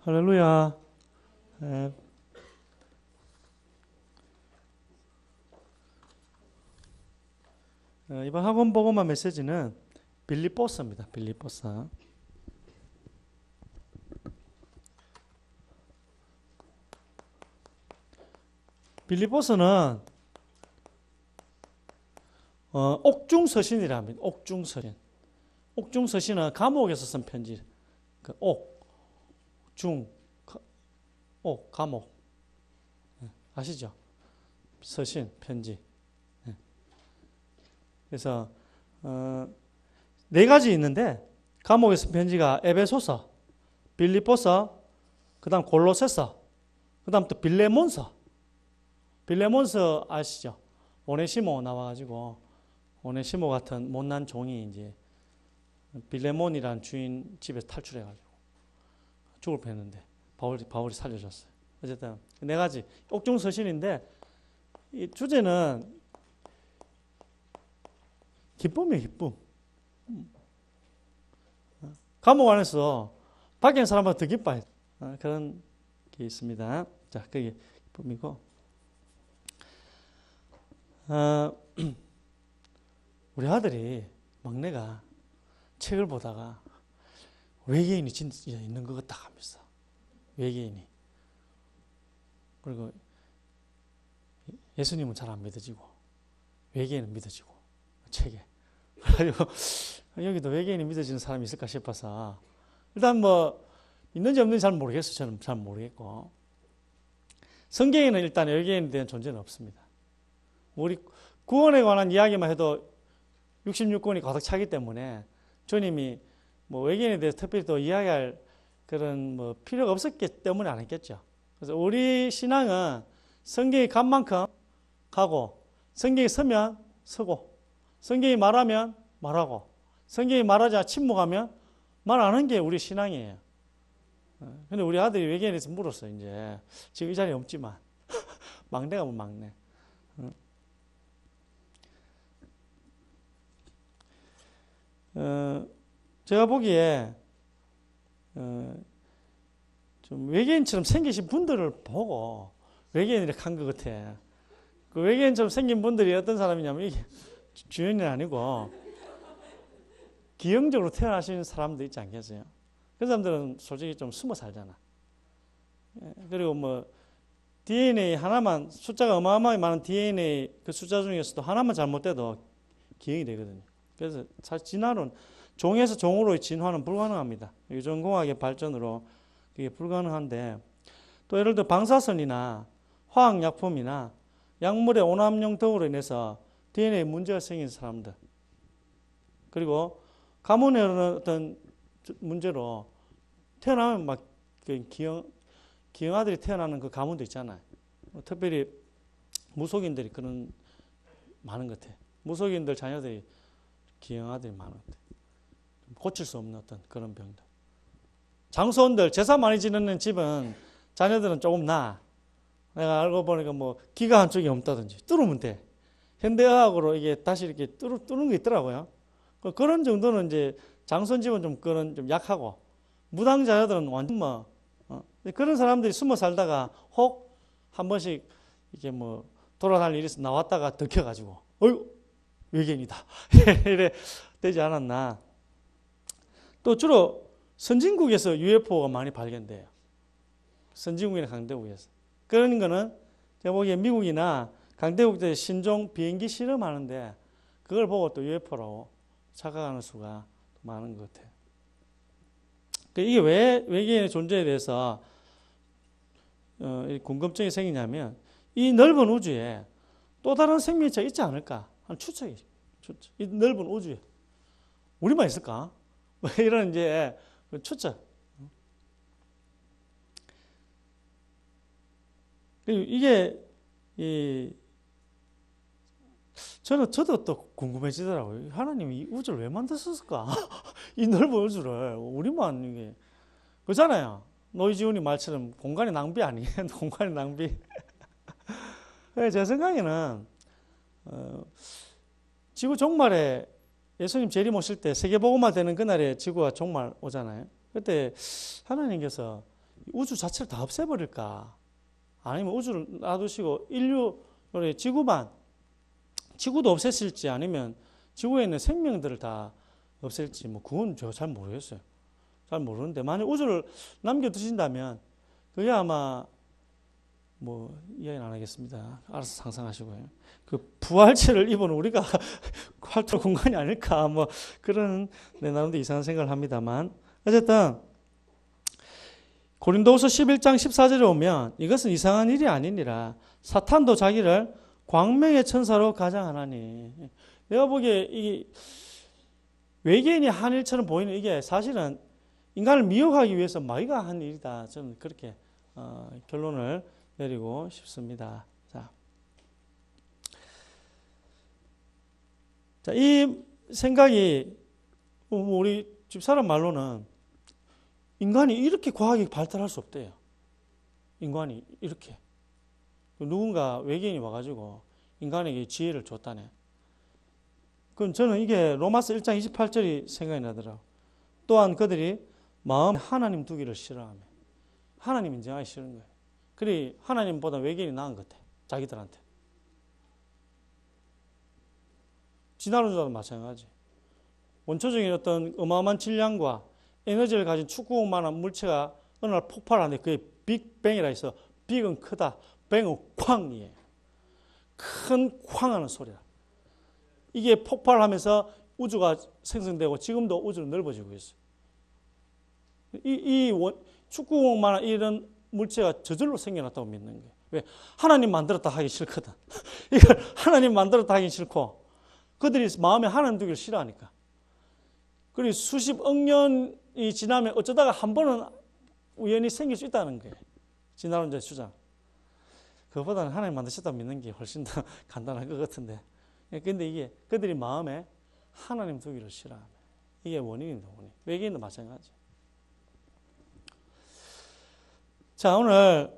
할렐루야. 예. 이번 학원 복음화 메시지는 빌립보서입니다. 빌립보서. 빌립보서는 옥중서신이라 합니다. 옥중서신. 옥중서신은 감옥에서 쓴 편지. 그 감옥. 아시죠? 서신, 편지. 그래서 네 가지 있는데 감옥에서 편지가 에베소서, 빌립보서, 그다음 골로새서, 그다음 또 빌레몬서. 빌레몬서 아시죠? 오네시모 나와가지고 오네시모 같은 못난 종이 이제 빌레몬이라는 주인 집에서 탈출해가지고 죽을 뻔했는데 바울이 살려줬어요. 어쨌든 네 가지 옥중서신인데 이 주제는 기쁨이에요. 기쁨. 감옥 안에서 밖에 있는 사람보다 더 기뻐해요. 그런 게 있습니다. 자, 그게 기쁨이고 우리 아들이 막내가 책을 보다가 외계인이 진짜 있는 것 같다 하면서 외계인이 그리고 예수님은 잘 안 믿어지고 외계인은 믿어지고 책에 그래가지고 여기도 외계인이 믿어지는 사람이 있을까 싶어서 일단 뭐 있는지 없는지 잘 모르겠어요. 저는 잘 모르겠고 성경에는 일단 외계인에 대한 존재는 없습니다. 우리 구원에 관한 이야기만 해도 66권이 가득 차기 때문에 주님이 뭐 외계인에 대해서 특별히 또 이야기할 그런 뭐 필요가 없었기 때문에 안 했겠죠. 그래서 우리 신앙은 성경이 간 만큼 가고 성경이 서면 서고 성경이 말하면 말하고 성경이 말하자 침묵하면 말 안 하는 게 우리 신앙이에요. 근데 우리 아들이 외계인에 대해서 물었어요. 이제 지금 이 자리에 없지만 막내가 뭐 막내. 제가 보기에 좀 외계인처럼 생기신 분들을 보고 외계인이라고 한 것 같아. 그 외계인처럼 생긴 분들이 어떤 사람이냐면 이게 주연이 아니고 기형적으로 태어나시는 사람도 있지 않겠어요? 그 사람들은 솔직히 좀 숨어 살잖아. 그리고 뭐 DNA 하나만 숫자가 어마어마하게 많은 DNA 그 숫자 중에서도 하나만 잘못돼도 기형이 되거든요. 그래서 사실 진화론 종에서 종으로의 진화는 불가능합니다. 유전공학의 발전으로 그게 불가능한데 또 예를 들어 방사선이나 화학약품이나 약물의 오남용 등으로 인해서 DNA 문제가 생긴 사람들 그리고 가문의 어떤 문제로 태어나면 막 기형아들이 태어나는 그 가문도 있잖아요. 특별히 무속인들이 그런 많은 것 같아요. 무속인들 자녀들이 기형아들이 많은 것 같아요. 고칠 수 없는 어떤 그런 병들. 장손들 제사 많이 지내는 집은 자녀들은 조금 나아. 내가 알고 보니까 뭐 기가 한쪽이 없다든지 뚫으면 돼. 현대의학으로 이게 다시 이렇게 뚫는 게 있더라고요. 그런 정도는 이제 장손 집은 좀 약하고 무당 자녀들은 완전 뭐 그런 사람들이 숨어 살다가 혹 한 번씩 이게 뭐 돌아다닐 일이 있어 나왔다가 들켜가지고 어이구 외계인이다 이래 되지 않았나. 또 주로 선진국에서 UFO가 많이 발견돼요. 선진국이나 강대국에서. 그런 거는 제가 보기에 미국이나 강대국들 신종 비행기 실험하는데 그걸 보고 또 UFO라고 착각하는 수가 많은 것 같아요. 이게 왜 외계인의 존재에 대해서 궁금증이 생기냐면 이 넓은 우주에 또 다른 생명체가 있지 않을까 하는 추측이죠. 이 넓은 우주에 우리만 있을까? 이런 이제 추측. 이게 저도 또 궁금해지더라고요. 하나님이 이 우주를 왜 만드셨을까? 이 넓은 우주를 우리만 이게 그렇잖아요. 노이지훈이 말처럼 공간의 낭비 아니에요? 공간의 낭비. 제 생각에는 지구 종말에 예수님 재림 오실 때 세계복음화 되는 그날에 지구가 종말 오잖아요. 그때 하나님께서 우주 자체를 다 없애버릴까? 아니면 우주를 놔두시고 인류의 지구도 없애실지 아니면 지구에 있는 생명들을 다 없앨지 뭐 그건 제가 잘 모르겠어요. 잘 모르는데 만약 우주를 남겨두신다면 그게 아마 뭐 이야기는 안 하겠습니다. 알아서 상상하시고요. 그 부활체를 입은 우리가 활동 공간이 아닐까 뭐 그런 내 나름대로 이상한 생각을 합니다만 어쨌든 고린도후서 11장 14절에 오면 이것은 이상한 일이 아니니라 사탄도 자기를 광명의 천사로 가장하나니 내가 보기에 이 외계인이 한 일처럼 보이는 이게 사실은 인간을 미혹하기 위해서 마귀가 한 일이다. 저는 그렇게 결론을 내리고 싶습니다. 자, 이 생각이 우리 집사람 말로는 인간이 이렇게 과학이 발달할 수 없대요. 인간이 이렇게. 누군가 외계인이 와가지고 인간에게 지혜를 줬다네. 그럼 저는 이게 로마서 1장 28절이 생각이 나더라고요. 또한 그들이 마음에 하나님 두기를 싫어하며 하나님 인정하기 싫은 거예요. 그래 하나님보다 외계인이 나은 것 같아. 자기들한테. 진화론자도 마찬가지. 원초적인 어떤 어마어마한 질량과 에너지를 가진 축구공만한 물체가 어느 날 폭발하는데 그게 빅뱅이라 해서 빅은 크다. 뱅은 쾅이에요. 큰 쾅하는 소리야. 이게 폭발하면서 우주가 생성되고 지금도 우주는 넓어지고 있어요. 이 축구공만한 이런 물체가 저절로 생겨났다고 믿는 거예요. 왜? 하나님 만들었다 하기 싫거든. 이걸 하나님 만들었다 하기 싫고 그들이 마음에 하나님 두기를 싫어하니까. 그리고 수십억 년이 지나면 어쩌다가 한 번은 우연히 생길 수 있다는 거예요. 진화론자의 주장. 그것보다는 하나님 만드셨다고 믿는 게 훨씬 더 간단할 것 같은데. 근데 이게 그들이 마음에 하나님 두기를 싫어하면 이게 원인입니다. 원인. 외계인도 마찬가지. 자, 오늘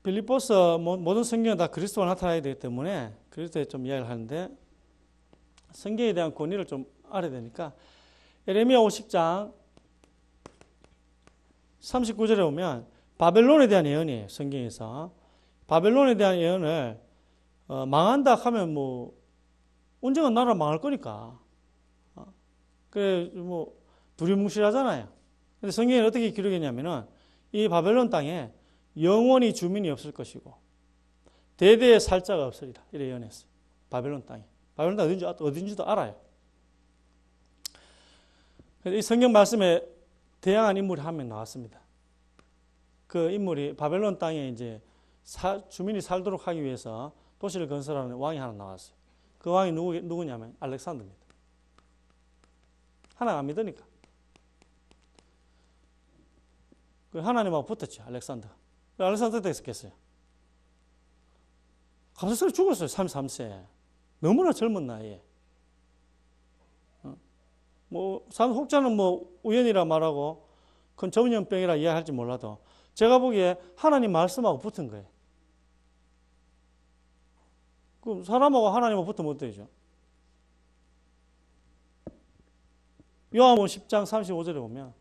빌립보서 모든 성경은 다 그리스도가 나타나야 되기 때문에 그리스도에 좀 이야기를 하는데 성경에 대한 권위를 좀 알아야 되니까 예레미야 50장 39절에 보면 바벨론에 대한 예언이에요. 성경에서. 바벨론에 대한 예언을 망한다 하면 뭐 언젠가 나라 망할 거니까. 그래 뭐 두리뭉실하잖아요. 근데 성경에 어떻게 기록했냐면은 이 바벨론 땅에 영원히 주민이 없을 것이고 대대의 살자가 없으리라. 이래 예언했어요. 바벨론 땅에. 바벨론 땅 어딘지도 알아요. 이 성경 말씀에 대항한 인물이 한 명 나왔습니다. 그 인물이 바벨론 땅에 이제 주민이 살도록 하기 위해서 도시를 건설하는 왕이 하나 나왔어요. 그 왕이 누구냐면 알렉산더입니다. 하나님 안 믿으니까. 그 하나님하고 붙었죠. 알렉산더. 알렉산더 어떻게 했겠어요? 갑자기 죽었어요. 33세. 너무나 젊은 나이에. 뭐 혹자는 뭐 우연이라 말하고 그건 전염병이라 이해할지 몰라도 제가 보기에 하나님 말씀하고 붙은 거예요. 그럼 사람하고 하나님하고 붙으면 어때죠? 요한복음 10장 35절에 보면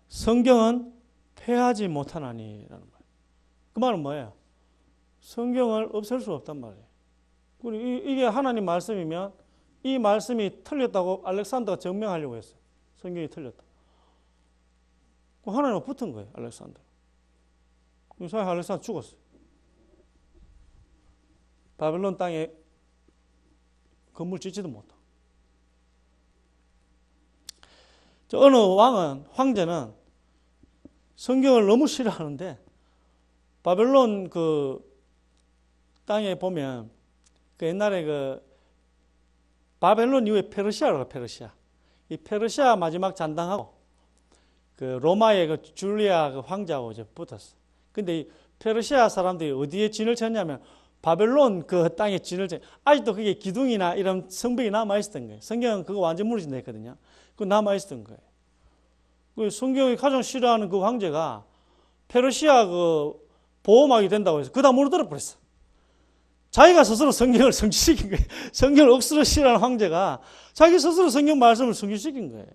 성경은 폐하지 못하나니라는 말. 그 말은 뭐예요? 성경을 없앨 수 없단 말이에요. 그리고 이게 하나님 말씀이면 이 말씀이 틀렸다고 알렉산더가 증명하려고 했어요. 성경이 틀렸다. 하나님과 붙은 거예요. 알렉산더. 그래서 알렉산더 죽었어요. 바벨론 땅에 건물 짓지도 못하고. 어느 황제는 성경을 너무 싫어하는데 바벨론 그 땅에 보면 그 옛날에 그 바벨론 이후에 페르시아라고 페르시아. 이 페르시아 마지막 잔당하고 그 로마의 그 줄리아 그 황제하고 이제 붙었어. 근데 이 페르시아 사람들이 어디에 진을 쳤냐면 바벨론 그 땅에 진을 쳤. 아직도 그게 기둥이나 이런 성벽이 남아 있었던 거예요. 성경은 그거 완전 무너진다 했거든요. 그거 남아 있었던 거예요. 그 성경이 가장 싫어하는 그 황제가 페르시아 그 보호막이 된다고 해서 그다 무너뜨려 버렸어. 자기가 스스로 성경을 성취시킨 거예요. 성경을 억수로 싫어하는 황제가 자기 스스로 성경 말씀을 성취시킨 거예요.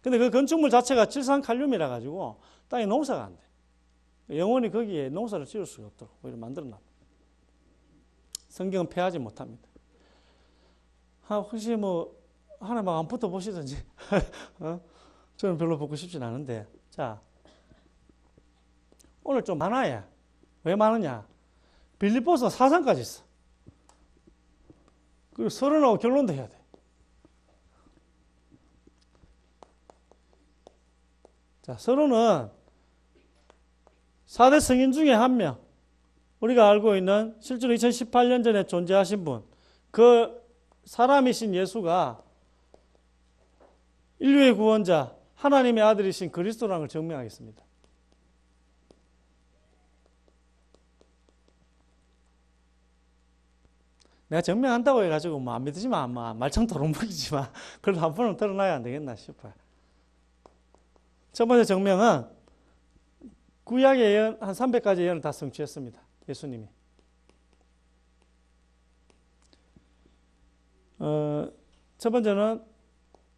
근데 그 건축물 자체가 질산칼륨이라 가지고 땅에 농사가 안 돼. 영원히 거기에 농사를 지을 수가 없도록 오히려 만들어놨다. 성경은 폐하지 못합니다. 혹시 뭐 하나 막 안 붙어 보시든지. 저는 별로 붙고 싶진 않은데. 자, 오늘 좀 많아요. 왜 많으냐? 빌립보서 4장까지 있어. 그리고 서론하고 결론도 해야 돼. 자, 서론은 4대 성인 중에 한 명, 우리가 알고 있는 실제로 2018년 전에 존재하신 분, 그 사람이신 예수가 인류의 구원자, 하나님의 아들이신 그리스도라는 걸 증명하겠습니다. 내가 증명한다고 해가지고 뭐 안 믿으지만 말짱 도롱묵이지만 그래도 한 번은 드러나야 안 되겠나 싶어요. 첫 번째 증명은 구약의 예언 한 300가지 예언을 다 성취했습니다. 예수님이. 첫 번째는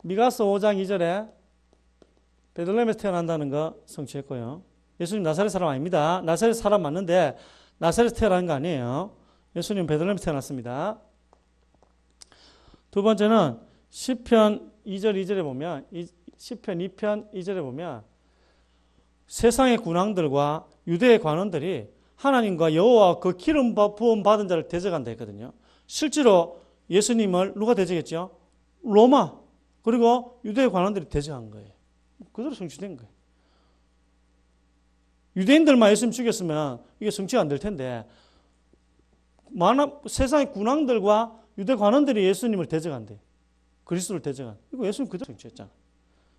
미가서 5장 2절에 베들레헴에서 태어난다는 거 성취했고요. 예수님 나사렛 사람 아닙니다. 나사렛 사람 맞는데 나사렛에서 태어난 거 아니에요. 예수님 베들레헴에서 태어났습니다. 두 번째는 시편 2절 2절에 보면 시편 2편 2절에 보면 세상의 군왕들과 유대의 관원들이 하나님과 여호와 그 기름 부음 받은 자를 대적한다 했거든요. 실제로 예수님을 누가 대적했죠? 로마 그리고 유대의 관원들이 대적한 거예요. 그대로 성취된 거예요. 유대인들만 예수님 죽였으면 이게 성취가 안 될 텐데 세상의 군왕들과 유대 관원들이 예수님을 대적한대. 그리스도를 대적한. 이거 예수님 그대로 성취했잖아.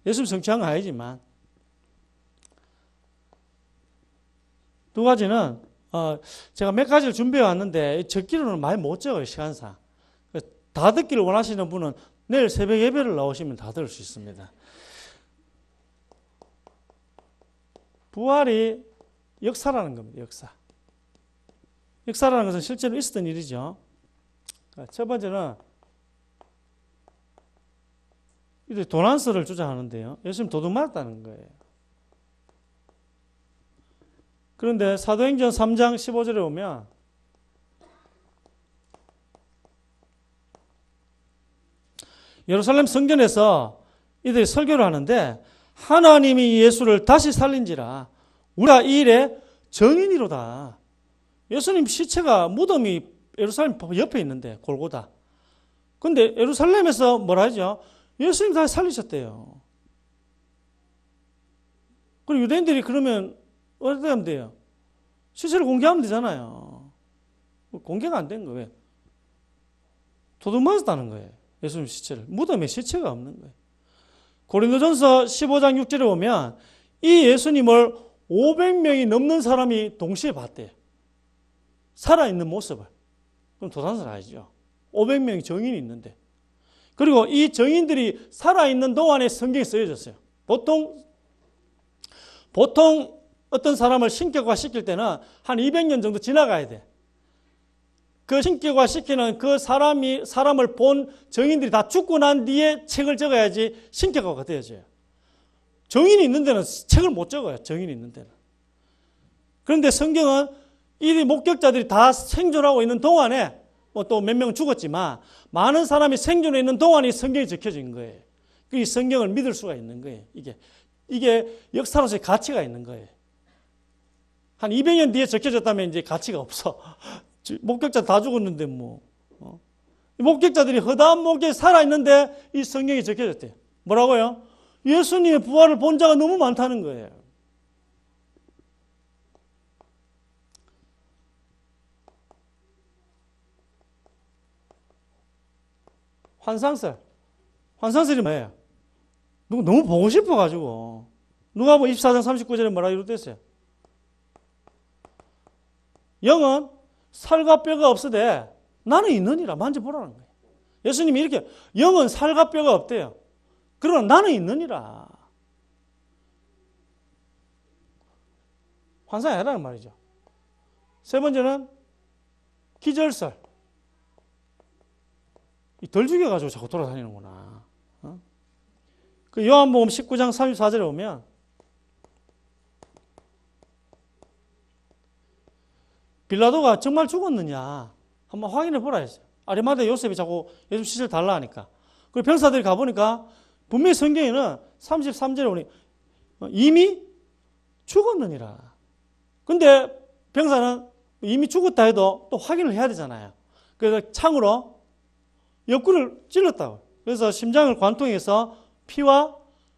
예수님 성취한 건 아니지만. 두 가지는 제가 몇 가지를 준비해 왔는데 적기로는 많이 못 적어요. 시간상. 다 듣기를 원하시는 분은 내일 새벽 예배를 나오시면 다 들을 수 있습니다. 부활이 역사라는 겁니다. 역사. 역사라는 것은 실제로 있었던 일이죠. 첫 번째는 이들이 도난서를 주장하는데요. 예수님 도둑 맞았다는 거예요. 그런데 사도행전 3장 15절에 보면 예루살렘 성전에서 이들이 설교를 하는데 하나님이 예수를 다시 살린지라 우리가 이 일에 정인이로다. 예수님 시체가 무덤이 예루살렘 옆에 있는데 골고다. 근데 예루살렘에서 뭐라 하죠? 예수님 다시 살리셨대요. 그리고 유대인들이 그러면 어떻게 하면 돼요? 시체를 공개하면 되잖아요. 공개가 안 된 거예요. 도둑 맞았다는 거예요. 예수님 시체를. 무덤에 시체가 없는 거예요. 고린도전서 15장 6절에 보면 이 예수님을 500명이 넘는 사람이 동시에 봤대요. 살아있는 모습을. 그럼 도산설 아니죠. 500명이 정인이 있는데. 그리고 이 정인들이 살아있는 동안에 성경에 쓰여졌어요. 보통 어떤 사람을 신격화시킬 때는 한 200년 정도 지나가야 돼. 그 신격화시키는 그 사람을 본 정인들이 다 죽고 난 뒤에 책을 적어야지 신격화가 되어져요. 정인이 있는 데는 책을 못 적어요. 정인이 있는 데는. 그런데 성경은 이 목격자들이 다 생존하고 있는 동안에 또 몇 명 죽었지만 많은 사람이 생존해 있는 동안에 성경이 적혀진 거예요. 이 성경을 믿을 수가 있는 거예요. 이게 역사로서의 가치가 있는 거예요. 한 200년 뒤에 적혀졌다면 이제 가치가 없어. 목격자 다 죽었는데 뭐. 목격자들이 허다한 목격에 살아있는데 이 성경이 적혀졌대요. 뭐라고요? 예수님의 부활을 본 자가 너무 많다는 거예요. 환상설이 뭐예요? 너무 보고 싶어가지고. 누가복음 24장 39절에 뭐라고 이루어졌어요? 영은 살과 뼈가 없으되 나는 있느니라. 만져보라는 거예요. 예수님이 이렇게 영은 살과 뼈가 없대요. 그러나 나는 있느니라. 환상이 아니라는 말이죠. 세 번째는 기절설. 덜 죽여가지고 자꾸 돌아다니는구나. 그 요한복음 19장 34절에 보면 빌라도가 정말 죽었느냐 한번 확인해 보라 했어요. 아리마대 요셉이 자꾸 예수 시체를 달라 하니까. 그리고 병사들이 가보니까 분명히 성경에는 33절에 보니 이미 죽었느니라. 근데 병사는 이미 죽었다 해도 또 확인을 해야 되잖아요. 그래서 창으로 옆구리를 찔렀다고. 그래서 심장을 관통해서 피와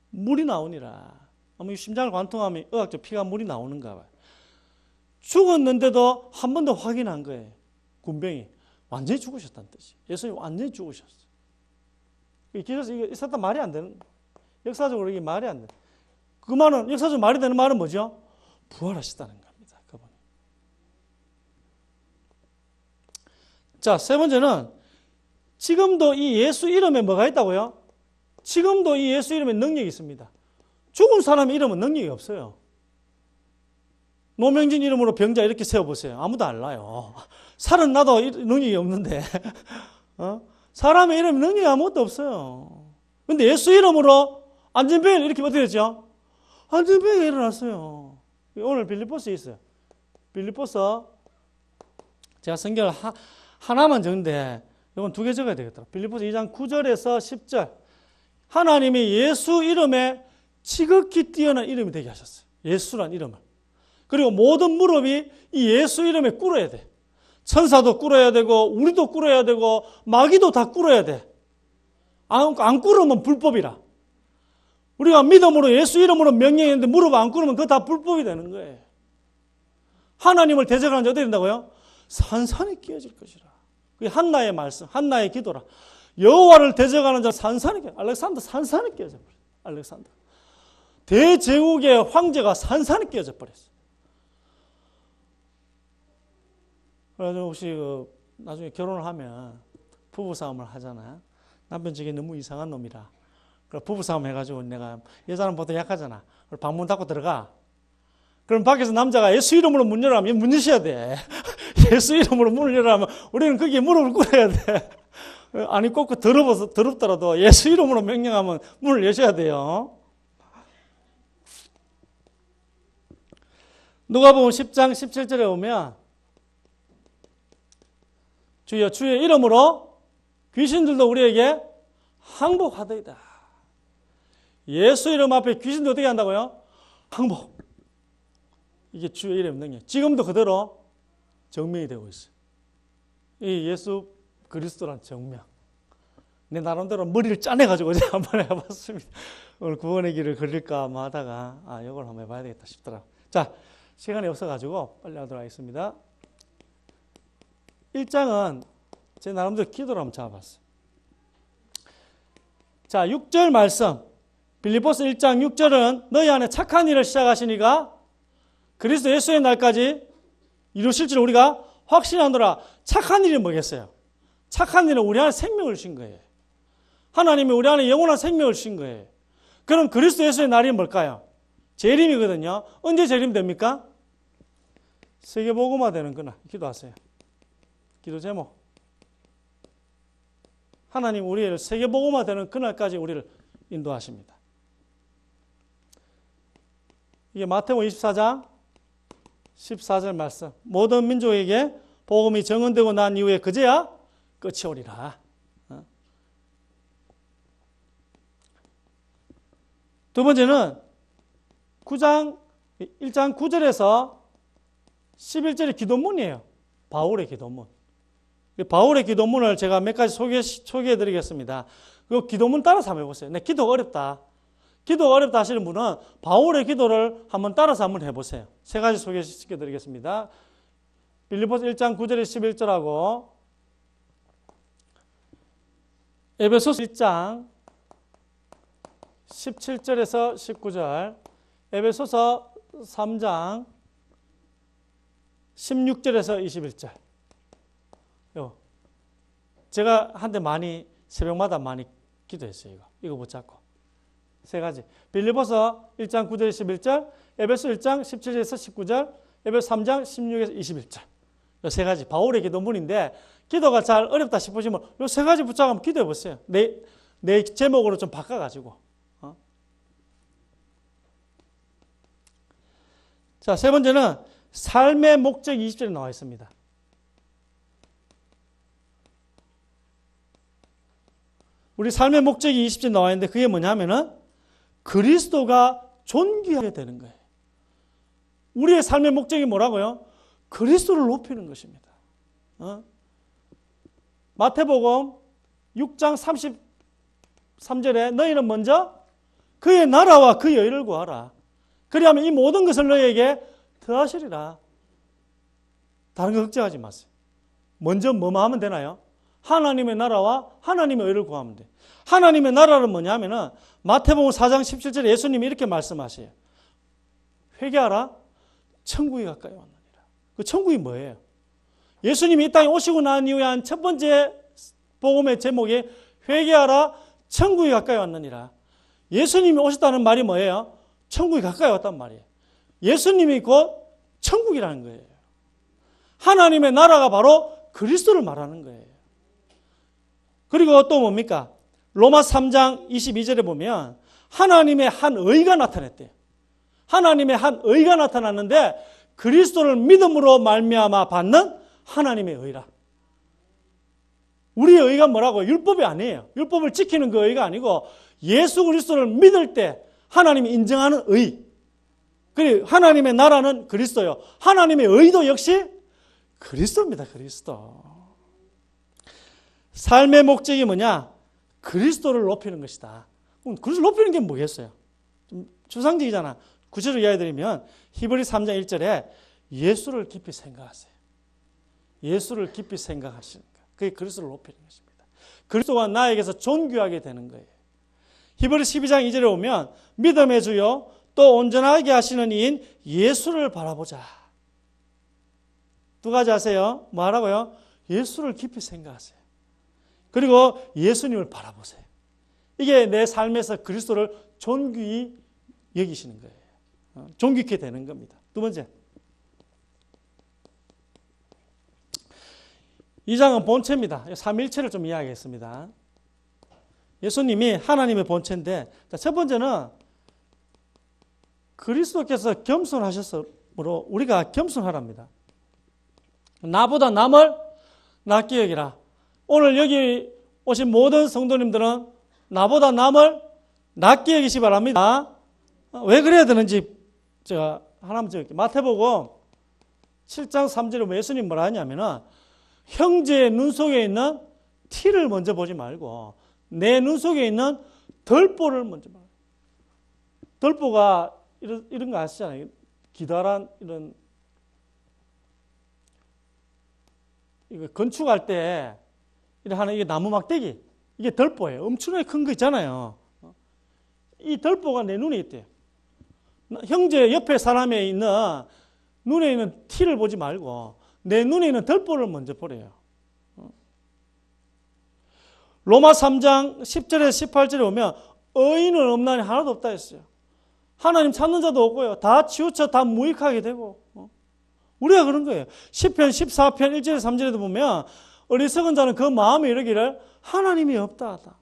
물이 나오니라. 아마 심장을 관통하면 의학적 피가 물이 나오는가 봐요. 죽었는데도 한 번 더 확인한 거예요. 군병이 완전히 죽으셨다는 뜻이. 예수님이 완전히 죽으셨어요. 이게 사단 말이 안 되는, 역사적으로 이게 말이 안 돼. 그 말은 역사적으로 말이 되는 말은 뭐죠? 부활하셨다는 겁니다. 그분이. 자, 세 번째는 지금도 이 예수 이름에 뭐가 있다고요? 지금도 이 예수 이름에 능력이 있습니다. 죽은 사람 이름은 능력이 없어요. 노명진 이름으로 병자 이렇게 세워보세요. 아무도 안 나요. 살은 나도 능력이 없는데 사람의 이름에 능력이 아무것도 없어요. 근데 예수 이름으로 안전병이 이렇게 어떻게 됐죠? 안전병이 일어났어요. 오늘 빌립보서에 있어요. 빌립보서 제가 성경을 하나만 적는데 이건 두 개 적어야 되겠더라. 빌립보서 2장 9절에서 10절. 하나님이 예수 이름에 지극히 뛰어난 이름이 되게 하셨어요. 예수란 이름을. 그리고 모든 무릎이 이 예수 이름에 꿇어야 돼. 천사도 꿇어야 되고 우리도 꿇어야 되고 마귀도 다 꿇어야 돼. 안 꿇으면 불법이라. 우리가 믿음으로 예수 이름으로 명령했는데 무릎 안 꿇으면 그거 다 불법이 되는 거예요. 하나님을 대적하는 자 어떻게 된다고요? 산산이 끼어질 것이라. 그게 한나의 말씀, 한나의 기도라. 여호와를 대적하는 자 산산이 끼어져. 알렉산더 산산이 끼어져 버렸어요. 알렉산더. 대제국의 황제가 산산이 끼어져 버렸어요. 그래서 혹시 나중에 결혼을 하면 부부싸움을 하잖아요. 남편 저게 너무 이상한 놈이라. 그럼 부부싸움 해가지고 내가 여자는 보통 약하잖아. 방문 닫고 들어가. 그럼 밖에서 남자가 예수 이름으로 문 열어라면 문 여셔야 돼. 예수 이름으로 문을 열어라면 우리는 거기에 무릎을 꿇어야 돼. 아니 꼭 더럽더라도 예수 이름으로 명령하면 문을 여셔야 돼요. 누가복음 10장 17절에 보면 주여 주의 이름으로 귀신들도 우리에게 항복하더이다. 예수 이름 앞에 귀신도 어떻게 한다고요? 항복. 이게 주의 이름 능력. 지금도 그대로 정명이 되고 있어요. 이 예수 그리스도란 정명. 내 나름대로 머리를 짜내가지고 어제 한번 해봤습니다. 오늘 구원의 길을 걸릴까 하다가 이걸 한번 해봐야 되겠다 싶더라고요. 자, 시간이 없어가지고 빨리 하도록 하겠습니다. 1장은 제 나름대로 기도를 한번 잡아봤어요. 자, 6절 말씀. 빌립보서 1장 6절은 너희 안에 착한 일을 시작하시니가 그리스도 예수의 날까지 이루실 줄 우리가 확신하노라. 착한 일이 뭐겠어요? 착한 일은 우리 안에 생명을 주신 거예요. 하나님이 우리 안에 영원한 생명을 주신 거예요. 그럼 그리스도 예수의 날이 뭘까요? 재림이거든요. 언제 재림 됩니까? 세계복음화 되는 그날 기도하세요. 기도 제목. 하나님 우리를 세계복음화 되는 그날까지 우리를 인도하십니다. 이게 마태복음 24장 14절 말씀. 모든 민족에게 복음이 정언되고 난 이후에 그제야 끝이 오리라. 두 번째는 1장 9절에서 11절의 기도문이에요. 바울의 기도문. 바울의 기도문을 제가 몇 가지 소개해 드리겠습니다. 그 기도문 따라서 한번 해보세요. 네, 기도가 어렵다. 기도가 어렵다 하시는 분은 바울의 기도를 한번 따라서 한번 해보세요. 세 가지 소개시켜 드리겠습니다. 빌립보서 1장 9절에 11절하고 에베소서 1장 17절에서 19절, 에베소서 3장 16절에서 21절. 제가 한때 많이 새벽마다 많이 기도했어요. 이거 붙잡고 세 가지. 빌립보서 1장 9절에서 11절, 에베소 1장 17절에서 19절, 에베소 3장 16에서 21절. 이 세 가지 바울의 기도문인데 기도가 잘 어렵다 싶으시면 이 세 가지 붙잡으면 기도해 보세요. 내 제목으로 좀 바꿔가지고 자, 세 번째는 삶의 목적이 20절에 나와 있습니다. 우리 삶의 목적이 20절에 나와 있는데 그게 뭐냐면은 그리스도가 존귀하게 되는 거예요. 우리의 삶의 목적이 뭐라고요? 그리스도를 높이는 것입니다. 마태복음 6장 33절에 너희는 먼저 그의 나라와 그의 의를 구하라. 그리하면 이 모든 것을 너희에게 더하시리라. 다른 거 걱정하지 마세요. 먼저 뭐만 하면 되나요? 하나님의 나라와 하나님의 의를 구하면 돼. 하나님의 나라는 뭐냐면은 마태복음 4장 17절에 예수님이 이렇게 말씀하세요. 회개하라. 천국이 가까이 왔느니라. 그 천국이 뭐예요? 예수님이 이 땅에 오시고 난 이후에 한 첫 번째 복음의 제목이 회개하라. 천국이 가까이 왔느니라. 예수님이 오셨다는 말이 뭐예요? 천국이 가까이 왔단 말이에요. 예수님이 곧 천국이라는 거예요. 하나님의 나라가 바로 그리스도를 말하는 거예요. 그리고 또 뭡니까? 로마 3장 22절에 보면 하나님의 한 의가 나타났대요. 하나님의 한 의가 나타났는데 그리스도를 믿음으로 말미암아 받는 하나님의 의라. 우리의 의가 뭐라고? 율법이 아니에요. 율법을 지키는 그 의가 아니고 예수 그리스도를 믿을 때 하나님이 인정하는 의. 그리고 하나님의 나라는 그리스도요. 하나님의 의도 역시 그리스도입니다. 그리스도. 삶의 목적이 뭐냐? 그리스도를 높이는 것이다. 그럼 그리스도를 높이는 게 뭐겠어요? 좀 추상적이잖아. 구체적으로 이야기드리면 히브리 3장 1절에 예수를 깊이 생각하세요. 예수를 깊이 생각하시는 것. 그게 그리스도를 높이는 것입니다. 그리스도가 나에게서 존귀하게 되는 거예요. 히브리 12장 2절에 오면 믿음의 주요 또 온전하게 하시는 이인 예수를 바라보자. 두 가지 하세요. 뭐 하라고요? 예수를 깊이 생각하세요. 그리고 예수님을 바라보세요. 이게 내 삶에서 그리스도를 존귀히 여기시는 거예요. 존귀케 되는 겁니다. 두 번째. 2장은 본체입니다. 삼위일체를 좀 이야기했습니다. 예수님이 하나님의 본체인데, 첫 번째는 그리스도께서 겸손하셨으므로 우리가 겸손하랍니다. 나보다 남을 낫게 여기라. 오늘 여기 오신 모든 성도님들은 나보다 남을 낫게 여기시 바랍니다. 왜 그래야 되는지 제가 하나만 적을게요. 마태복음 7장 3절에 예수님 뭐라 하냐면은 형제의 눈 속에 있는 티를 먼저 보지 말고 내 눈 속에 있는 덜보를 먼저 봐요. 덜보가 이런 거 아시잖아요. 기다란 이런 이거 건축할 때 이런 하는 이게 나무 막대기 이게 덜보예요. 엄청나게 큰 거 있잖아요. 이 덜보가 내 눈에 있대요. 형제 옆에 사람에 있는 눈에 있는 티를 보지 말고 내 눈에 있는 덜보를 먼저 보래요. 로마 3장 10절에서 18절에 보면 의인은 없나니 하나도 없다 했어요. 하나님 찾는 자도 없고요. 다 치우쳐 다 무익하게 되고 우리가 그런 거예요. 시편 14편 1절에서 3절에도 보면 어리석은 자는 그 마음에 이르기를 하나님이 없다 하다.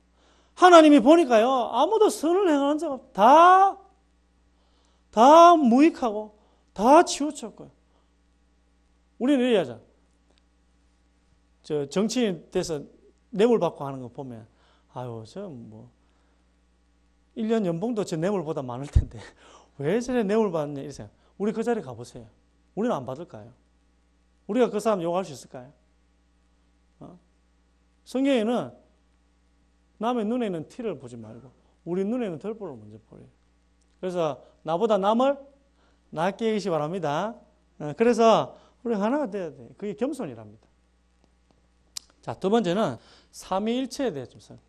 하나님이 보니까요. 아무도 선을 행하는 자가 다 무익하고 다 치우쳤고요. 우리는 이래야 하자. 저 정치인 돼서 뇌물 받고 하는 거 보면 아유 저 뭐 1년 연봉도 저 뇌물보다 많을 텐데 왜 저래 뇌물 받느냐 이러세요. 우리 그 자리에 가보세요. 우리는 안 받을까요? 우리가 그 사람 욕할 수 있을까요? 성경에는 남의 눈에 있는 티를 보지 말고 우리 눈에 있는 덜보를 먼저 보래요. 그래서 나보다 남을 낫게 여기시 바랍니다. 그래서 우리 하나가 돼야 돼요. 그게 겸손이랍니다. 자, 두 번째는 삼위일체에 대해 좀 설명.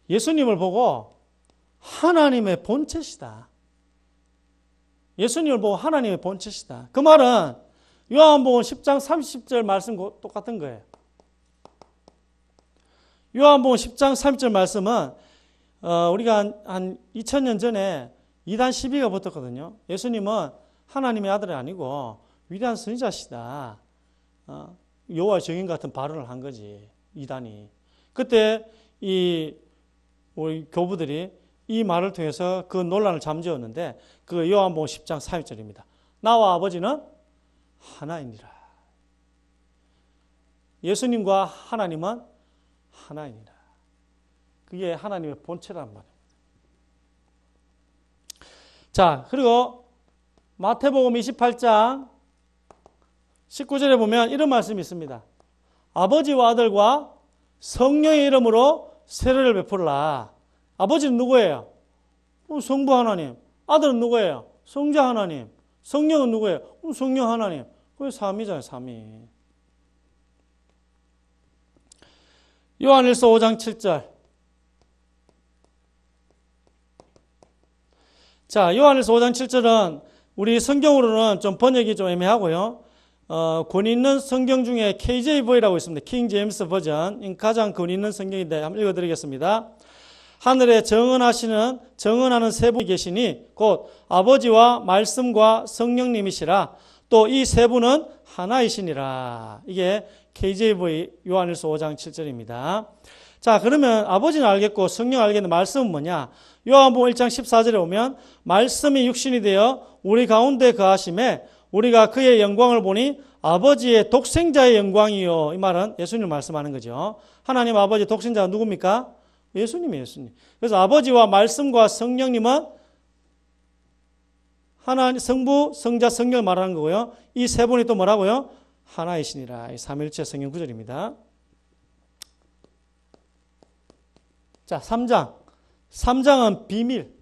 예수님을 보고 하나님의 본체시다. 예수님을 보고 하나님의 본체시다. 그 말은 요한복음 10장 30절 말씀 똑같은 거예요. 요한복음 10장 30절 말씀은 우리가 한 2000년 전에 이단 시비가 붙었거든요. 예수님은 하나님의 아들이 아니고 위대한 선지자시다. 여호와의 증인 같은 발언을 한 거지. 이단이. 그때 우리 교부들이 이 말을 통해서 그 논란을 잠재웠는데 그 요한복음 10장 32절입니다. 나와 아버지는 하나이니라. 예수님과 하나님은 하나이니라. 그게 하나님의 본체란 말입니다. 자, 그리고 마태복음 28장 19절에 보면 이런 말씀이 있습니다. 아버지와 아들과 성령의 이름으로 세례를 베풀라. 아버지는 누구예요? 성부 하나님. 아들은 누구예요? 성자 하나님. 성령은 누구예요? 성령 하나님. 그게 삼위잖아요, 삼위. 요한일서 5장 7절. 자, 요한일서 5장 7절은 우리 성경으로는 좀 번역이 좀 애매하고요. 권 있는 성경 중에 KJV라고 있습니다. 킹 제임스 버전. 가장 권 있는 성경인데 한번 읽어드리겠습니다. 하늘에 정언하는 세 분이 계시니 곧 아버지와 말씀과 성령님이시라. 또 이 세 분은 하나이시니라. 이게 KJV 요한일서 5장 7절입니다. 자, 그러면 아버지는 알겠고 성령 알겠는데 말씀은 뭐냐? 요한복음 1장 14절에 오면 말씀이 육신이 되어 우리 가운데 거하심에 우리가 그의 영광을 보니 아버지의 독생자의 영광이요. 이 말은 예수님을 말씀하는 거죠. 하나님 아버지 독생자가 누굽니까? 예수님이에요, 예수님. 그래서 아버지와 말씀과 성령님은 하나님, 성부, 성자, 성령을 말하는 거고요. 이 세 분이 또 뭐라고요? 하나이시니라. 이 삼일체 성경 구절입니다. 자, 3장. 3장은 비밀.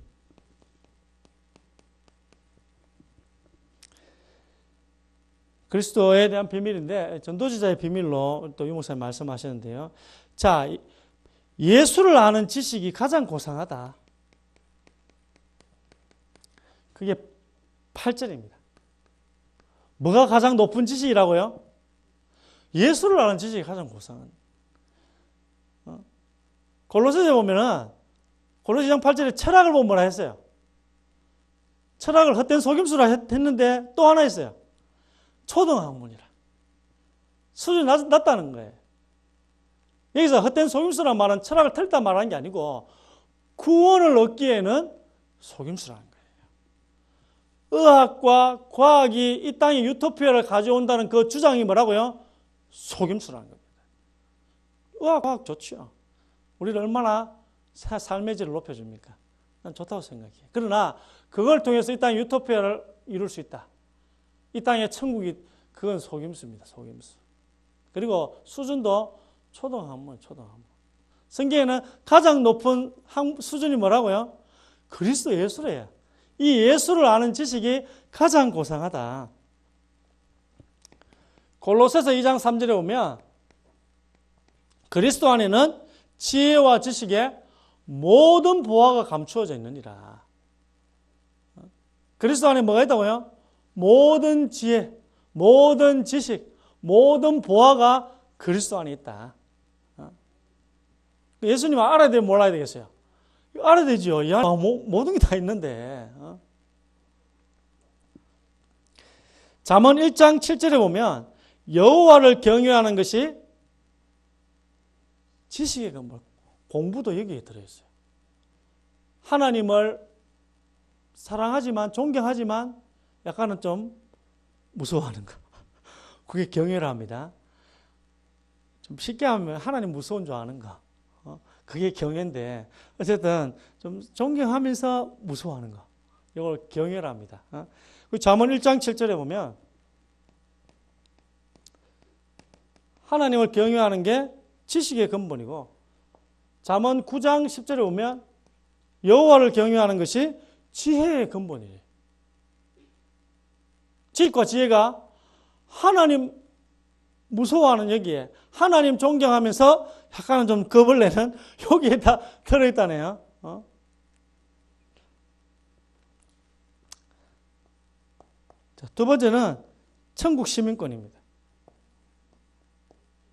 그리스도에 대한 비밀인데 전도지자의 비밀로 또 유 목사님 말씀하셨는데요. 자, 예수를 아는 지식이 가장 고상하다. 그게 8절입니다. 뭐가 가장 높은 지식이라고요? 예수를 아는 지식이 가장 고상한. 골로새서에 보면은 골로새 2장 8절에 철학을 보면 뭐라 했어요? 철학을 헛된 속임수라 했는데 또 하나 있어요. 초등학문이라. 수준이 낮다는 거예요. 여기서 헛된 속임수란 말은 철학을 틀다 말하는 게 아니고 구원을 얻기에는 속임수라는 거예요. 의학과 과학이 이 땅에 유토피아를 가져온다는 그 주장이 뭐라고요? 속임수라는 겁니다. 의학, 과학 좋죠. 우리를 얼마나 삶의 질을 높여줍니까? 난 좋다고 생각해요. 그러나 그걸 통해서 이 땅에 유토피아를 이룰 수 있다. 이 땅에 천국이, 그건 속임수입니다. 속임수. 그리고 수준도 초등학문. 성경에는 가장 높은 수준이 뭐라고요? 그리스도 예수래요. 이 예수를 아는 지식이 가장 고상하다. 골로새서 2장 3절에 보면 그리스도 안에는 지혜와 지식의 모든 보화가 감추어져 있느니라. 그리스도 안에 뭐가 있다고요? 모든 지혜, 모든 지식, 모든 보화가 그리스도 안에 있다. 예수님은 알아야 되면 몰라야 되겠어요? 알아야 되죠. 이 안에 모든 게 다 있는데. 잠언 1장 7절에 보면 여호와를 경외하는 것이 지식의 근본, 공부도 여기에 들어있어요. 하나님을 사랑하지만 존경하지만 약간은 좀 무서워하는 거. 그게 경외라 합니다. 좀 쉽게 하면 하나님 무서운 줄 아는 거. 그게 경외인데 어쨌든 좀 존경하면서 무서워하는 거. 이걸 경외라 합니다. 잠언 1장 7절에 보면 하나님을 경외하는 게 지식의 근본이고 잠언 9장 10절에 보면 여호와를 경외하는 것이 지혜의 근본이에요. 지식과 지혜가 하나님 무서워하는 여기에 하나님 존경하면서 약간은 좀 겁을 내는 여기에 다 들어있다네요. 자, 두 번째는 천국 시민권입니다.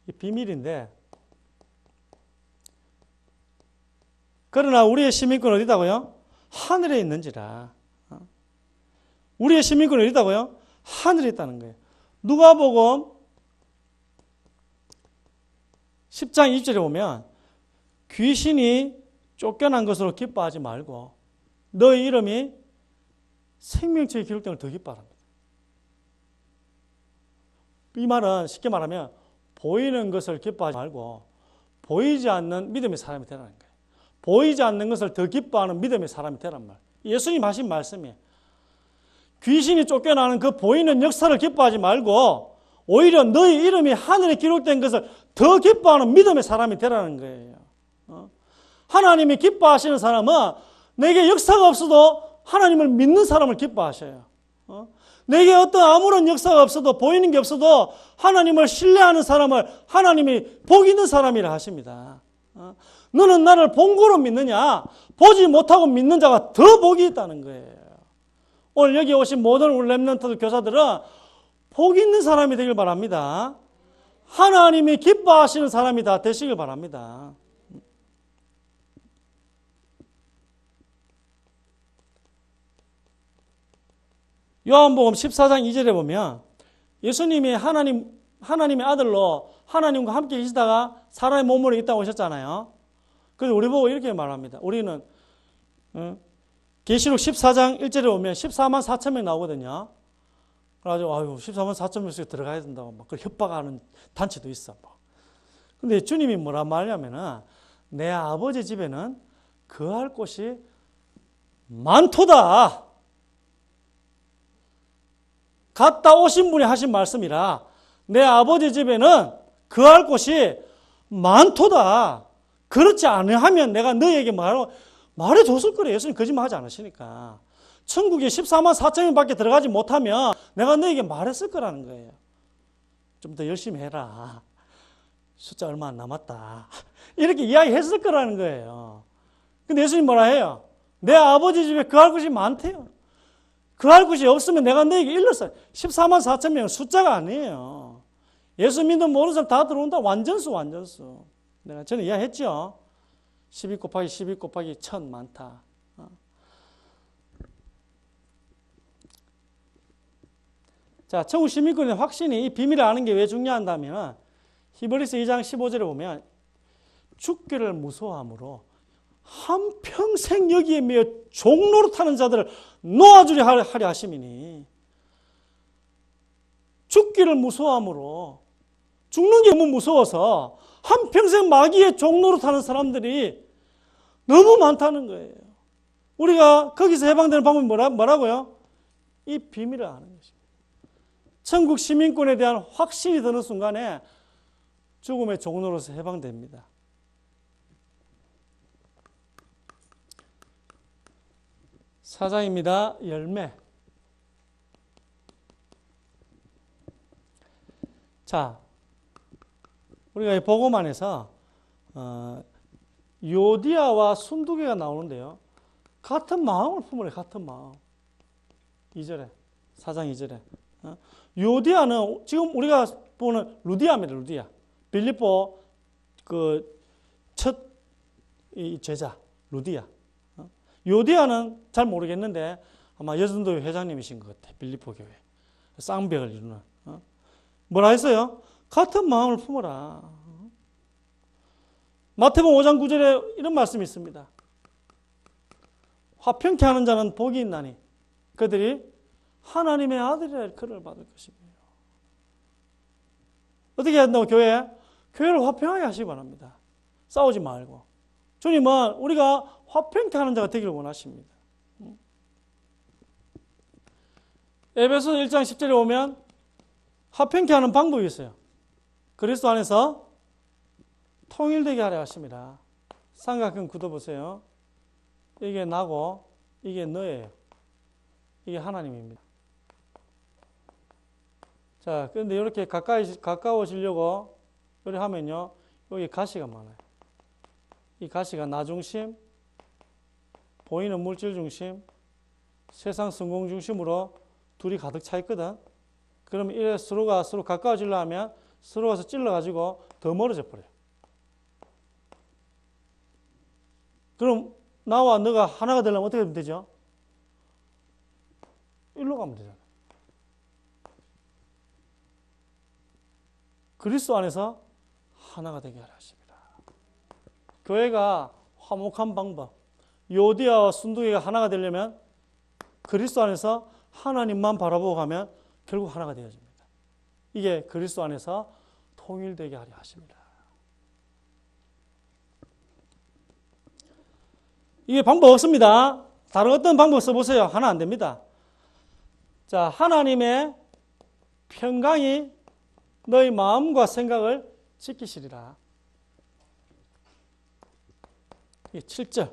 이 비밀인데 그러나 우리의 시민권은 어디다고요? 하늘에 있는지라. 우리의 시민권은 어디다고요? 하늘에 있다는 거예요. 누가복음 10장 20절에 보면 귀신이 쫓겨난 것으로 기뻐하지 말고 너의 이름이 생명책에 기록된 걸 더 기뻐합니다. 이 말은 쉽게 말하면 보이는 것을 기뻐하지 말고 보이지 않는 믿음의 사람이 되라는 거예요. 보이지 않는 것을 더 기뻐하는 믿음의 사람이 되란 말. 예수님 하신 말씀이에요. 귀신이 쫓겨나는 그 보이는 역사를 기뻐하지 말고 오히려 너희 이름이 하늘에 기록된 것을 더 기뻐하는 믿음의 사람이 되라는 거예요. 하나님이 기뻐하시는 사람은 내게 역사가 없어도 하나님을 믿는 사람을 기뻐하셔요. 내게 어떤 아무런 역사가 없어도 보이는 게 없어도 하나님을 신뢰하는 사람을 하나님이 복 있는 사람이라 하십니다. 너는 나를 본고로 믿느냐? 보지 못하고 믿는 자가 더 복이 있다는 거예요. 오늘 여기 오신 모든 우리 렘넌트 교사들은 복 있는 사람이 되길 바랍니다. 하나님이 기뻐하시는 사람이 다 되시길 바랍니다. 요한복음 14장 2절에 보면 예수님이 하나님의 아들로 하나님과 함께 계시다가 사람의 몸으로 이 땅에 오셨잖아요. 그래서 우리 보고 이렇게 말합니다. 우리는 계시록 14장 1절에 보면 14만 4천 명 나오거든요. 그래가지고 14만 4천 명씩 들어가야 된다고 막 협박하는 단체도 있어. 근데 주님이 뭐라 말하냐면은 내 아버지 집에는 거할 곳이 많도다. 갔다 오신 분이 하신 말씀이라 내 아버지 집에는 거할 곳이 많도다. 그렇지 않으면 내가 너희에게 말해줬을 거래. 예수님 거짓말하지 않으시니까. 천국에 14만 4천 명밖에 들어가지 못하면 내가 너희에게 말했을 거라는 거예요. 좀 더 열심히 해라. 숫자 얼마 안 남았다. 이렇게 이야기했을 거라는 거예요. 근데 예수님 뭐라 해요? 내 아버지 집에 거할 곳이 많대요. 거할 곳이 없으면 내가 너에게 일렀어요. 14만 4천 명은 숫자가 아니에요. 예수 믿는 모든 사람 다 들어온다. 완전수. 저는 이야기했죠. 12 곱하기 12 곱하기 1000 많다. 자, 천국 시민권의 확신이 이 비밀을 아는 게 왜 중요한다면 히브리서 2장 15절에 보면 죽기를 무서워함으로 한평생 여기에 매여 종노릇하는 자들을 놓아주려 하려 하심이니 죽기를 무서워함으로 죽는 게 너무 무서워서 한평생 마귀의 종노릇하는 사람들이 너무 많다는 거예요. 우리가 거기서 해방되는 방법이 뭐라고요? 이 비밀을 아는 것입니다. 천국 시민권에 대한 확신이 드는 순간에 죽음의 종노릇에서 해방됩니다. 사장입니다. 열매. 자, 우리가 이 복음 안에서 요디아와 순두개가 나오는데요. 같은 마음을 품으래. 같은 마음. 2절에 4장 2절에 요디아는 지금 우리가 보는 루디아입니다. 루디아. 빌립보 그 첫 제자 루디아. 요디아는 잘 모르겠는데 아마 여전도회 회장님이신 것 같아요. 빌립보 교회. 쌍벽을 이루는. 뭐라 했어요? 같은 마음을 품어라. 마태복음 5장 9절에 이런 말씀이 있습니다. 화평케 하는 자는 복이 있나니 그들이 하나님의 아들이라 일컬음을 받을 것입니다. 어떻게 해야 된다고 교회? 교회를 화평하게 하시기 바랍니다. 싸우지 말고. 주님은 우리가 화평케 하는 자가 되기를 원하십니다. 에베소 1장 10절에 오면 화평케 하는 방법이 있어요. 그리스도 안에서 통일되게 하려 하십니다. 삼각형 굳어보세요. 이게 나고 이게 너예요. 이게 하나님입니다. 자, 그런데 이렇게 가까워지려고 이렇게 하면요, 여기 가시가 많아요. 이 가시가 나 중심, 보이는 물질 중심, 세상 성공 중심으로 둘이 가득 차 있거든. 그러면 이래 서로가 서로 가까워지려 하면 서로가 찔러가지고 더 멀어져 버려요. 그럼 나와 너가 하나가 되려면 어떻게 하면 되죠? 일로 가면 되잖아요. 그리스도 안에서 하나가 되게 하려 하십니다. 교회가 화목한 방법. 요디아와 순두개가 하나가 되려면 그리스도 안에서 하나님만 바라보고 가면 결국 하나가 되어집니다. 이게 그리스도 안에서 통일되게 하려 하십니다. 이게 방법 없습니다. 다른 어떤 방법 써보세요. 하나 안 됩니다. 자, 하나님의 평강이 너희 마음과 생각을 지키시리라. 이게 7절.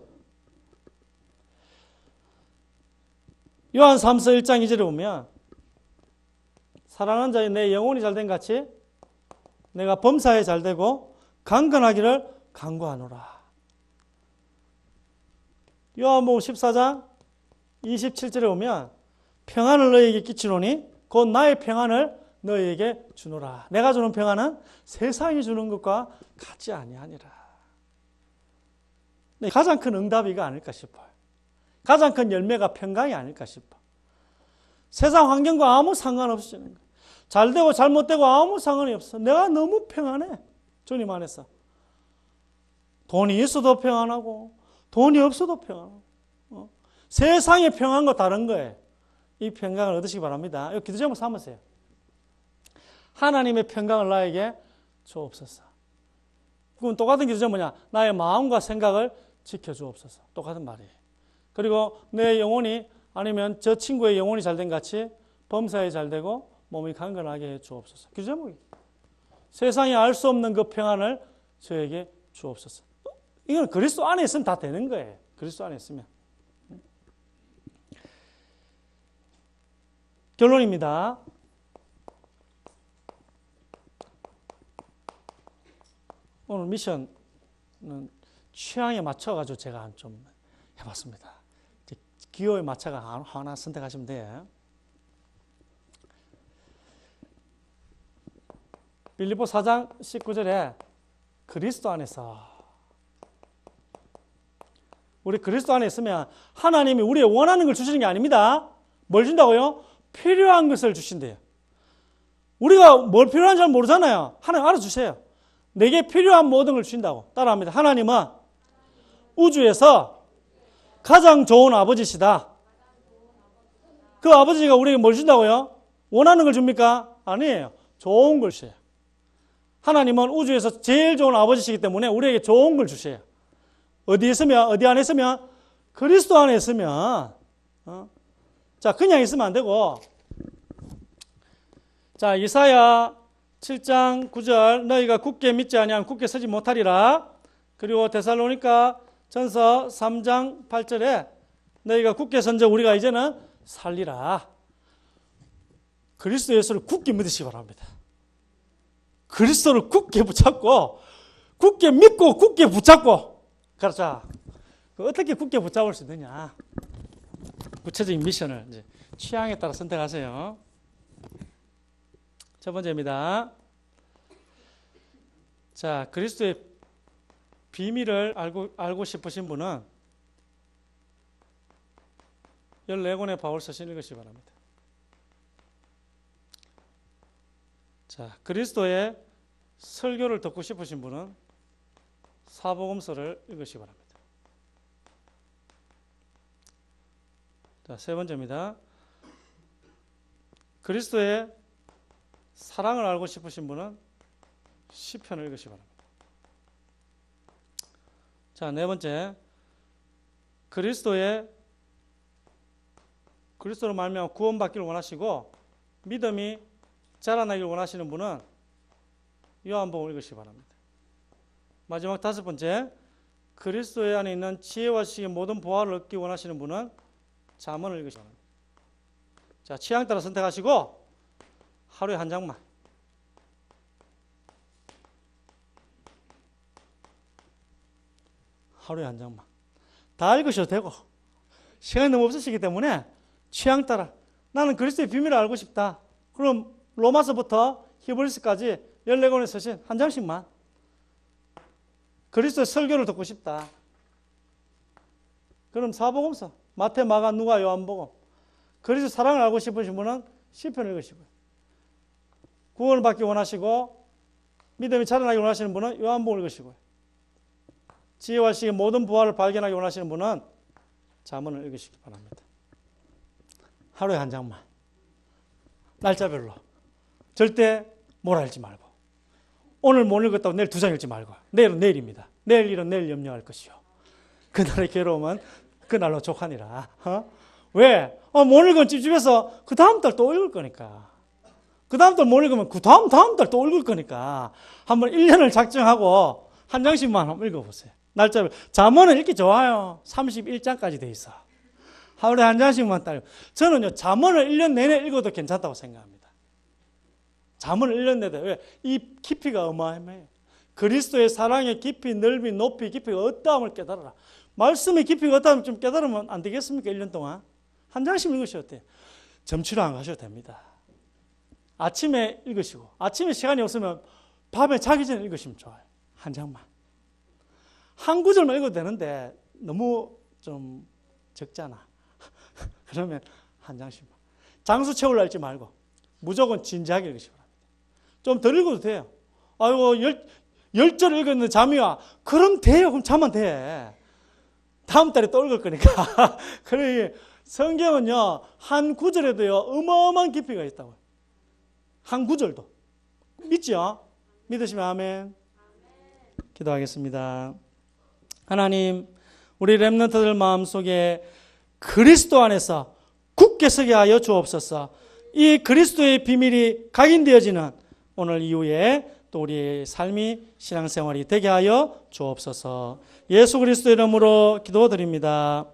요한 3서 1장 2절에 보면 사랑하는 자의 내 영혼이 잘된 같이 내가 범사에 잘되고 강건하기를 간구하노라. 요한복음 14장 27절에 보면 평안을 너희에게 끼치노니 곧 나의 평안을 너희에게 주노라. 내가 주는 평안은 세상이 주는 것과 같지 아니하니라. 가장 큰 응답이가 아닐까 싶어요. 가장 큰 열매가 평강이 아닐까 싶어. 세상 환경과 아무 상관없이 주는 거예요. 잘되고 잘못되고 아무 상관이 없어. 내가 너무 평안해. 주님 안에서. 돈이 있어도 평안하고 돈이 없어도 평안하고. 세상의 평안과 다른 거예요. 이 평강을 얻으시기 바랍니다. 여기 기도 제목 삼으세요. 하나님의 평강을 나에게 주옵소서. 그건 똑같은 기도 제목 뭐냐? 나의 마음과 생각을 지켜주옵소서. 똑같은 말이에요. 그리고 내 영혼이 아니면 저 친구의 영혼이 잘된 같이 범사에 잘되고 몸이 강건하게 해 주옵소서. 기도 제목이. 세상이 알 수 없는 그 평안을 저에게 주옵소서. 이건 그리스도 안에 있으면 다 되는 거예요. 그리스도 안에 있으면. 결론입니다. 오늘 미션은 취향에 맞춰가지고 제가 좀 해봤습니다. 기호에 맞춰가 하나 선택하시면 돼요. 빌립보 4장 19절에 그리스도 안에서 우리 그리스도 안에 있으면 하나님이 우리의 원하는 걸 주시는 게 아닙니다. 뭘 준다고요? 필요한 것을 주신대요. 우리가 뭘 필요한지 잘 모르잖아요. 하나님 알아주세요. 내게 필요한 모든 걸 주신다고. 따라합니다. 하나님은 우주에서 가장 좋은 아버지시다. 그 아버지가 우리에게 뭘 준다고요? 원하는 걸 줍니까? 아니에요. 좋은 걸 주세요. 하나님은 우주에서 제일 좋은 아버지시기 때문에 우리에게 좋은 걸 주세요. 어디 있으면, 어디 안에 있으면? 그리스도 안에 있으면. 자, 그냥 있으면 안 되고. 자, 이사야 7장 9절 너희가 굳게 믿지 아니하면 굳게 서지 못하리라. 그리고 데살로니가 전서 3장 8절에 너희가 굳게 선져 우리가 이제는 살리라. 그리스도 예수를 굳게 믿으시기 바랍니다. 그리스도를 굳게 붙잡고 굳게 믿고 굳게 붙잡고. 그렇죠. 어떻게 굳게 붙잡을 수 있느냐. 구체적인 미션을 이제 취향에 따라 선택하세요. 첫 번째입니다. 자, 그리스도의 비밀을 알고 싶으신 분은 14권의 바울서신 읽으시기 바랍니다. 자, 그리스도의 설교를 듣고 싶으신 분은 사복음서를 읽으시기 바랍니다. 자, 세 번째입니다. 그리스도의 사랑을 알고 싶으신 분은 시편을 읽으시기 바랍니다. 자, 네 번째. 그리스도로 말미암아 구원받기를 원하시고 믿음이 자라나기를 원하시는 분은 요한복음을 읽으시기 바랍니다. 마지막 다섯 번째. 그리스도의 안에 있는 지혜와 지식의 모든 보화를 얻기 원하시는 분은 잠언을 읽으시기 바랍니다. 자, 취향 따라 선택하시고 하루에 한 장만. 하루에 한 장만. 다 읽으셔도 되고 시간이 너무 없으시기 때문에 취향 따라 나는 그리스도의 비밀을 알고 싶다. 그럼 로마서부터 히브리서까지 14권의 서신 한 장씩만. 그리스도의 설교를 듣고 싶다. 그럼 사복음서 마태, 마가, 누가, 요한복음. 그리스도 사랑을 알고 싶으신 분은 시편을 읽으시고요. 구원을 받기 원하시고 믿음이 자라나기 원하시는 분은 요한복음을 읽으시고요. 지혜와 지식의 모든 부활을 발견하기 원하시는 분은 잠언을 읽으시기 바랍니다. 하루에 한 장만. 날짜별로. 절대 몰아읽지 말고. 오늘 못 읽었다고 내일 2장 읽지 말고. 내일은 내일입니다. 내일 일은 내일 염려할 것이요. 그날의 괴로움은 그날로 족하니라. 왜? 못 읽으면 집에서 그 다음 달 또 읽을 거니까. 그 다음 달 못 읽으면 그 다음 달 또 읽을 거니까. 한번 1년을 작정하고 한 장씩만 한번 읽어보세요. 날짜별. 잠언은 읽기 좋아요. 31장까지 돼 있어. 하루에 한 장씩만 따요. 저는요, 잠언을 1년 내내 읽어도 괜찮다고 생각합니다. 잠언을 1년 내내. 왜? 이 깊이가 어마어마해요. 그리스도의 사랑의 깊이, 넓이, 높이, 깊이가 어떠함을 깨달아라. 말씀의 깊이가 어떠함을 좀 깨달으면 안 되겠습니까? 1년 동안. 한 장씩 읽으셔도 돼요. 점치러 안 가셔도 됩니다. 아침에 읽으시고, 아침에 시간이 없으면 밤에 자기 전에 읽으시면 좋아요. 한 장만. 한 구절만 읽어도 되는데 너무 좀 적잖아. 그러면 한 장씩만. 장수 채우려 읽지 말고 무조건 진지하게 읽으시기 바랍니다. 좀 덜 읽어도 돼요. 아이고 10절 읽었는데 잠이 와. 그럼 돼요. 그럼 자면 돼. 다음 달에 또 읽을 거니까. 그래 성경은요 한 구절에도요 어마어마한 깊이가 있다고요. 한 구절도. 믿죠? 믿으시면 아멘. 기도하겠습니다. 하나님, 우리 렘넌트들 마음속에 그리스도 안에서 굳게 서게 하여 주옵소서. 이 그리스도의 비밀이 각인되어지는 오늘 이후에 또 우리의 삶이 신앙생활이 되게 하여 주옵소서. 예수 그리스도 이름으로 기도드립니다.